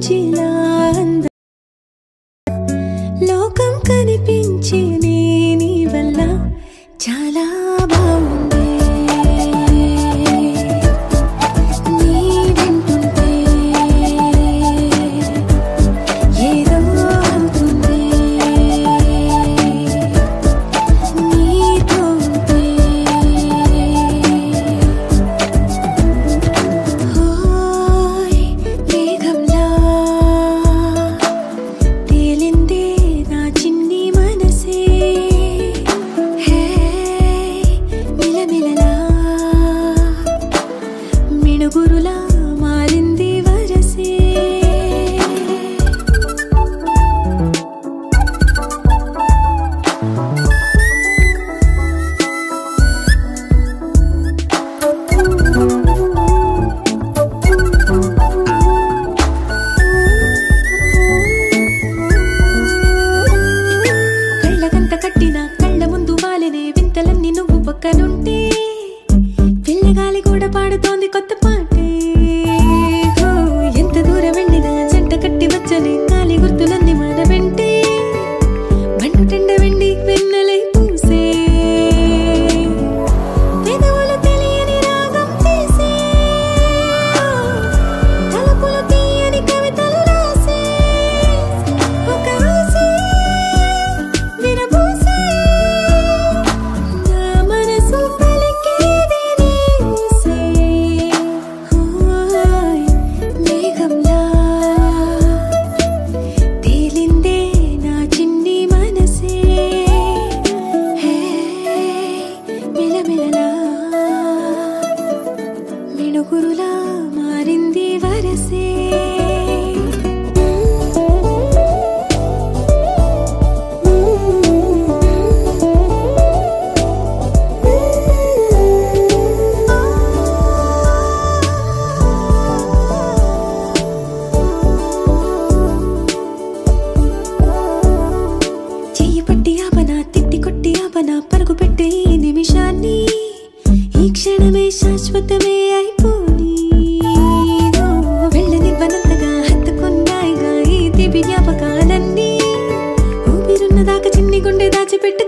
మించిలా లోకం కనిపించే నీ వల్ల చాలా బాగుంది నీ వింటుంటే ఏదో అవుతుంది నీతో ఉంటే హోయ్ మేఘంలా తేలిందే నా చిన్ని మనసే హే మిలమిలలా మిణుగురులా మారింది వరసే కళ్ళకంత కట్టిన కళ్ళ ముందు వాలినే వింతలన్నీ నువ్వు పక్కనుంటే పిల్లగాలి కూడా పాడుతోంది కొత్త పాటే హో, ఎంత దూరం వెళ్ళినా జంట కట్టి వచ్చని కాలి గుర్తులన్నీ మన వెంటే మండుటెండ వెండి వెన్నెలై పూసే పెదవులు తెలియని రాగం తీసే తలుపులు తీయని కవితలు రాసే ఒక ఆసే విరబూసే నా మనసు పలికేది నీసే హోయ్ మేఘంలా తేలిందే నా చిన్ని మనసే హే మిలమిలలా మిణుగురులా మారింది వరసే చెయ్యి పట్టి ఆపనా తిట్టి కొట్టి ఆపనా పరుగు పెట్టే ఈ నిమిషాన్ని ఈ క్షణమే శాశ్వతమే అయిపోని ఓ, వెళ్ళనివ్వనంతగా హత్తుకున్నాయిగా ఈ దివి జ్ఞాపకాలన్నీ ఊపిరున్న దాకా చిన్ని గుండె దాచిపెట్టు